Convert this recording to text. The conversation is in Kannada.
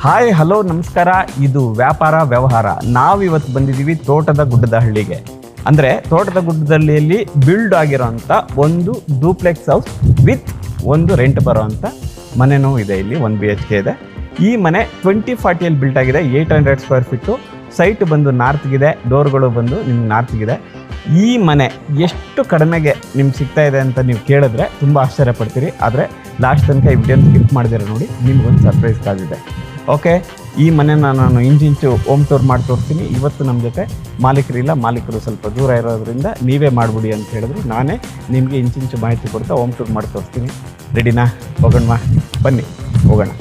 ಹಾಯ್ ಹಲೋ ನಮಸ್ಕಾರ. ಇದು ವ್ಯಾಪಾರ ವ್ಯವಹಾರ. ನಾವಿವತ್ತು ಬಂದಿದ್ದೀವಿ ತೋಟದ ಗುಡ್ಡದ ಹಳ್ಳಿಗೆ. ಅಂದರೆ ತೋಟದ ಗುಡ್ಡದಹಳ್ಳಿಯಲ್ಲಿ ಬಿಲ್ಡ್ ಆಗಿರೋಂಥ ಒಂದು ಡೂಪ್ಲೆಕ್ಸ್ ಹೌಸ್ ವಿತ್ ಒಂದು ರೆಂಟ್ ಬರೋವಂಥ ಮನೆನೂ ಇದೆ. ಇಲ್ಲಿ 1 BHK ಇದೆ. ಈ ಮನೆ 2040 ಬಿಲ್ಟ್ ಆಗಿದೆ. 800 ಸ್ಕ್ವೇರ್ ಫೀಟು. ಸೈಟ್ ಬಂದು ನಾರ್ತ್ಗಿದೆ, ಡೋರ್ಗಳು ಬಂದು ನಿಮ್ಗೆ ನಾರ್ತ್ಗಿದೆ. ಈ ಮನೆ ಎಷ್ಟು ಕಡಿಮೆಗೆ ನಿಮ್ಗೆ ಸಿಗ್ತಾ ಇದೆ ಅಂತ ನೀವು ಕೇಳಿದ್ರೆ ತುಂಬ ಆಶ್ಚರ್ಯ ಪಡ್ತೀರಿ. ಆದರೆ ಲಾಸ್ಟ್ ತನಕ ಈ ವಿಡಿಯೋನ ಸ್ಕಿಪ್ ಮಾಡಿದಿರ ನೋಡಿ, ನಿಮ್ಗೊಂದು ಸರ್ಪ್ರೈಸ್ ಕಾದಿದೆ. ಓಕೆ, ಈ ಮನೆನ ನಾನು ಇಂಚಿಂಚು ಹೋಮ್ ಟೂರ್ ಮಾಡಿ ತೋರಿಸ್ತೀನಿ. ಇವತ್ತು ನಮ್ಮ ಜೊತೆ ಮಾಲೀಕರಿಲ್ಲ, ಮಾಲೀಕರು ಸ್ವಲ್ಪ ದೂರ ಇರೋದ್ರಿಂದ ನೀವೇ ಮಾಡಿಬಿಡಿ ಅಂತ ಹೇಳಿದ್ರು. ನಾನೇ ನಿಮಗೆ ಇಂಚಿಂಚು ಮಾಹಿತಿ ಕೊಡ್ತಾ ಹೋಮ್ ಟೂರ್ ಮಾಡಿ ತೋರಿಸ್ತೀನಿ. ರೆಡಿನಾ? ಹೋಗೋಣ, ಬನ್ನಿ ಹೋಗೋಣ.